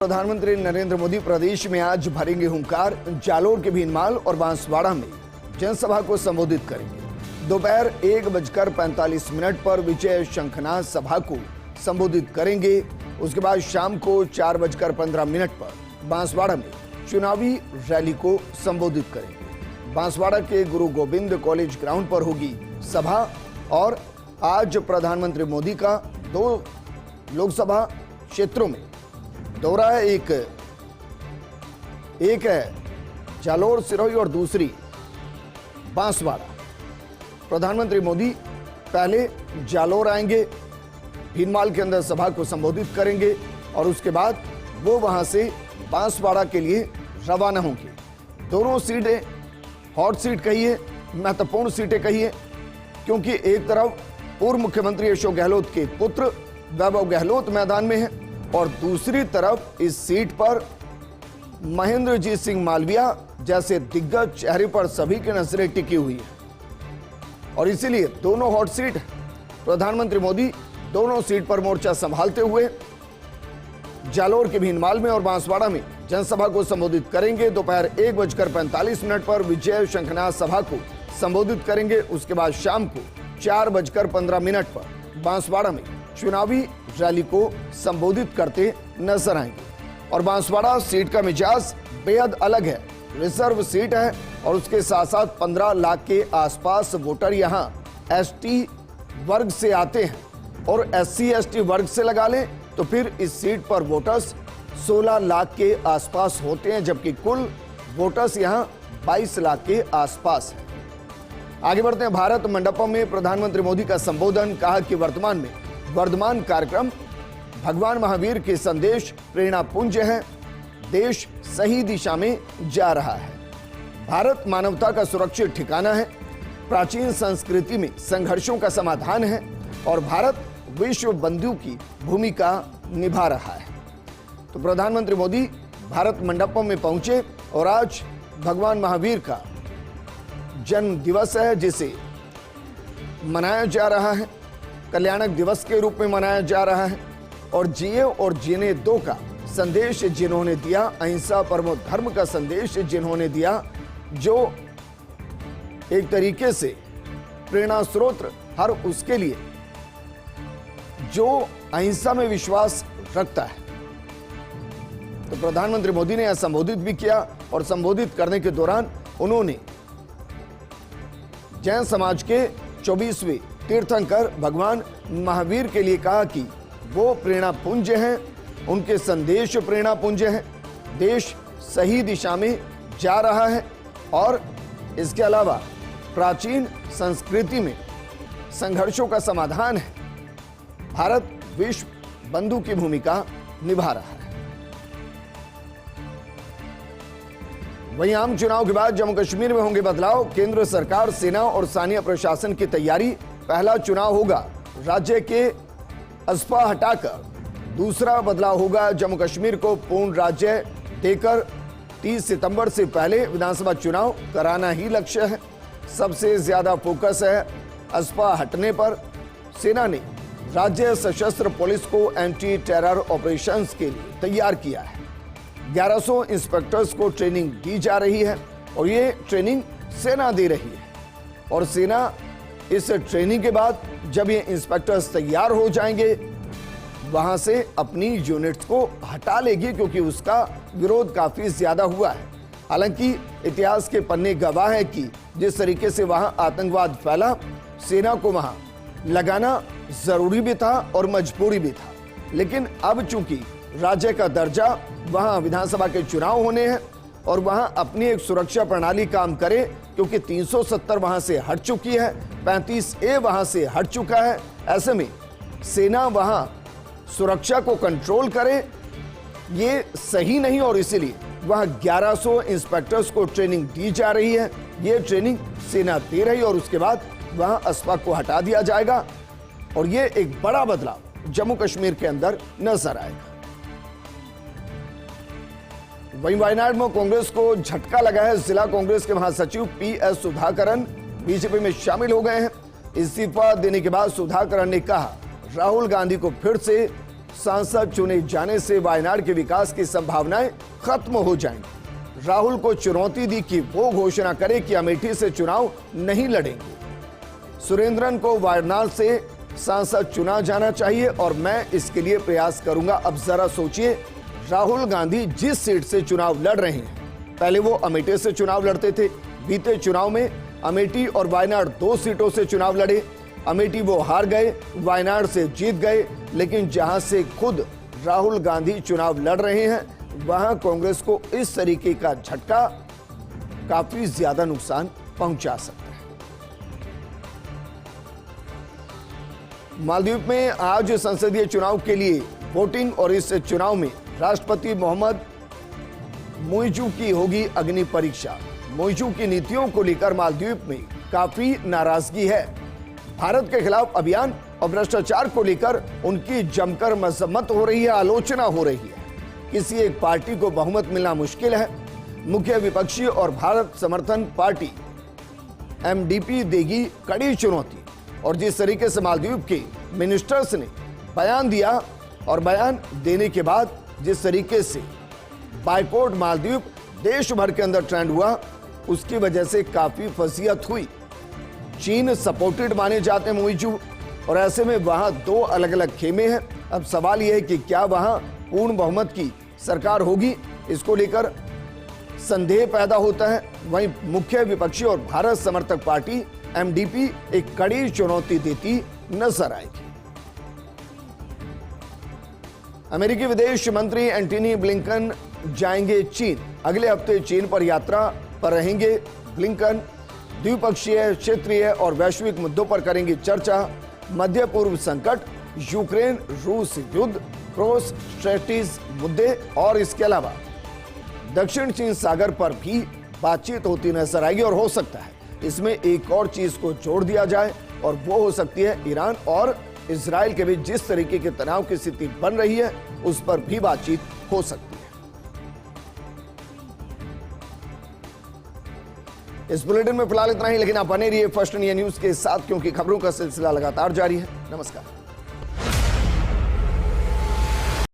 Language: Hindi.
प्रधानमंत्री नरेंद्र मोदी प्रदेश में आज भरेंगे हुंकार। जालोर के भीनमाल और बांसवाड़ा में जनसभा को संबोधित करेंगे। दोपहर 1:45 पर विजय शंखनाद सभा को संबोधित करेंगे। उसके बाद शाम को 4:15 पर बांसवाड़ा में चुनावी रैली को संबोधित करेंगे। बांसवाड़ा के गुरु गोविंद कॉलेज ग्राउंड पर होगी सभा। और आज प्रधानमंत्री मोदी का 2 लोकसभा क्षेत्रों में दौरा है। एक है जालोर सिरोही और दूसरी बांसवाड़ा। प्रधानमंत्री मोदी पहले जालोर आएंगे, भीनमाल के अंदर सभा को संबोधित करेंगे और उसके बाद वो वहां से बांसवाड़ा के लिए रवाना होंगे। दोनों सीटें हॉट सीट कहिए, महत्वपूर्ण सीटें कहिए, क्योंकि एक तरफ पूर्व मुख्यमंत्री अशोक गहलोत के पुत्र वैभव गहलोत मैदान में है और दूसरी तरफ इस सीट पर महेंद्रजीत सिंह मालविया जैसे दिग्गज चेहरे पर सभी की नजरें टिकी हुई है और इसीलिए दोनों हॉट सीट। प्रधानमंत्री मोदी दोनों सीट पर मोर्चा संभालते हुए जालोर के भीनमाल में और बांसवाड़ा में जनसभा को संबोधित करेंगे। दोपहर 1:45 पर विजय शंखनाद सभा को संबोधित करेंगे। उसके बाद शाम को 4:15 पर बांसवाड़ा में चुनावी रैली को संबोधित करते नजर आएंगे। और बांसवाड़ा सीट का मिजाज बेहद अलग है। रिजर्व सीट है और उसके साथ साथ 15 लाख के आसपास वोटर यहां एसटी वर्ग से आते हैं और एससी एसटी वर्ग से लगा लें तो फिर इस सीट पर वोटर्स 16 लाख के आसपास होते हैं, जबकि कुल वोटर्स यहां 22 लाख के आसपास है। आगे बढ़ते हैं। भारत मंडपम में प्रधानमंत्री मोदी का संबोधन। कहा कि वर्धमान कार्यक्रम भगवान महावीर के संदेश प्रेरणा पुंज है। देश सही दिशा में जा रहा है। भारत मानवता का सुरक्षित ठिकाना है। प्राचीन संस्कृति में संघर्षों का समाधान है और भारत विश्व बंधु की भूमिका निभा रहा है। तो प्रधानमंत्री मोदी भारत मंडपम में पहुंचे और आज भगवान महावीर का जन्म दिवस है, जिसे मनाया जा रहा है, कल्याणक दिवस के रूप में मनाया जा रहा है। और जिए और जीने दो का संदेश जिन्होंने दिया, अहिंसा परमो धर्म का संदेश जिन्होंने दिया, जो एक तरीके से प्रेरणा स्रोत हर उसके लिए जो अहिंसा में विश्वास रखता है। तो प्रधानमंत्री मोदी ने यह संबोधित भी किया और संबोधित करने के दौरान उन्होंने जैन समाज के 24वें तीर्थंकर भगवान महावीर के लिए कहा कि वो प्रेरणा पुंज हैं, उनके संदेश प्रेरणा पुंज हैं। देश सही दिशा में जा रहा है और इसके अलावा प्राचीन संस्कृति में संघर्षों का समाधान है। भारत विश्व बंधु की भूमिका निभा रहा है। वहीं आम चुनाव के बाद जम्मू कश्मीर में होंगे बदलाव। केंद्र सरकार, सेना और स्थानीय प्रशासन की तैयारी। पहला चुनाव होगा राज्य के अस्पा हटाकर। दूसरा बदलाव होगा जम्मू कश्मीर को पूर्ण राज्य देकर 30 सितंबर से पहले विधानसभा चुनाव कराना ही लक्ष्य है। सबसे ज्यादा फोकस है अस्पा हटने पर। सेना ने राज्य सशस्त्र पुलिस को एंटी टेरर ऑपरेशंस के लिए तैयार किया है। 1100 इंस्पेक्टर्स को ट्रेनिंग दी जा रही है और ये ट्रेनिंग सेना दे रही है। और सेना इस ट्रेनिंग के बाद जब ये इंस्पेक्टर्स तैयार हो जाएंगे, वहां से अपनी यूनिट्स को हटा लेगी, क्योंकि उसका विरोध काफी ज्यादा हुआ है। हालांकि इतिहास के पन्ने गवाह है कि जिस तरीके से वहां आतंकवाद फैला, सेना को वहां लगाना जरूरी भी था और मजबूरी भी था। लेकिन अब चूंकि राज्य का दर्जा वहां विधानसभा के चुनाव होने हैं और वहां अपनी एक सुरक्षा प्रणाली काम करे, क्योंकि 370 वहां से हट चुकी है, 35A वहां से हट चुका है। ऐसे में सेना वहां सुरक्षा को कंट्रोल करे, ये सही नहीं और इसीलिए वहां 1100 इंस्पेक्टर्स को ट्रेनिंग दी जा रही है। ये ट्रेनिंग सेना दे रही है और उसके बाद वहां अस्पा को हटा दिया जाएगा और ये एक बड़ा बदलाव जम्मू कश्मीर के अंदर नजर आएगा। वहीं वायनाड में कांग्रेस को झटका लगा है। जिला कांग्रेस के महासचिव PS सुधाकरन बीजेपी में शामिल हो गए हैं। इस्तीफा देने के बाद सुधाकरन ने कहा, राहुल गांधी को फिर से सांसद चुने जाने से वायनाड के विकास की संभावनाएं खत्म हो जाएंगी। राहुल को चुनौती दी कि वो घोषणा करे कि अमेठी से चुनाव नहीं लड़ेंगे। सुरेंद्रन को वायनाड से सांसद चुना जाना चाहिए और मैं इसके लिए प्रयास करूंगा। अब जरा सोचिए, राहुल गांधी जिस सीट से चुनाव लड़ रहे हैं, पहले वो अमेठी से चुनाव लड़ते थे। बीते चुनाव में अमेठी और वायनाड 2 सीटों से चुनाव लड़े। अमेठी वो हार गए, वायनाड से जीत गए। लेकिन जहां से खुद राहुल गांधी चुनाव लड़ रहे हैं, वहां कांग्रेस को इस तरीके का झटका काफी ज्यादा नुकसान पहुंचा सकता है। मालदीव में आज संसदीय चुनाव के लिए वोटिंग और इस चुनाव में राष्ट्रपति मोहम्मद मुइज़ू की होगी अग्नि परीक्षा। मुइज़ू की नीतियों को लेकर मालदीव में काफी नाराजगी है। भारत के खिलाफ अभियान और भ्रष्टाचार को लेकर उनकी जमकर मजम्मत हो रही है, आलोचना हो रही है। किसी एक पार्टी को बहुमत मिलना मुश्किल है। मुख्य विपक्षी और भारत समर्थन पार्टी एमडीपी देगी कड़ी चुनौती। और जिस तरीके से मालदीव के मिनिस्टर्स ने बयान दिया और बयान देने के बाद जिस तरीके से बायकॉट मालदीव देश भर के अंदर ट्रेंड हुआ, उसकी वजह से काफी फजीहत हुई। चीन सपोर्टेड माने जाते हैं मुइज़ू, और ऐसे में वहां 2 अलग अलग खेमे हैं। अब सवाल यह है कि क्या वहां पूर्ण बहुमत की सरकार होगी, इसको लेकर संदेह पैदा होता है। वहीं मुख्य विपक्षी और भारत समर्थक पार्टी एमडीपी एक कड़ी चुनौती देती नजर आएगी। अमेरिकी विदेश मंत्री एंटनी ब्लिंकन जाएंगे चीन। अगले हफ्ते चीन पर यात्रा पर रहेंगे ब्लिंकन। द्विपक्षीय, क्षेत्रीय और वैश्विक मुद्दों पर करेंगे चर्चा। मध्य पूर्व संकट, यूक्रेन रूस युद्ध, क्रॉस स्ट्रेटीज मुद्दे और इसके अलावा दक्षिण चीन सागर पर भी बातचीत होती नजर आएगी। और हो सकता है इसमें एक और चीज को जोड़ दिया जाए, और वो हो सकती है ईरान और इजराइल के बीच जिस तरीके के तनाव की स्थिति बन रही है, उस पर भी बातचीत हो सकती है। इस बुलेटिन में फिलहाल इतना ही, लेकिन आप बने रहिए फर्स्ट इंडिया न्यूज के साथ, क्योंकि खबरों का सिलसिला लगातार जारी है। नमस्कार।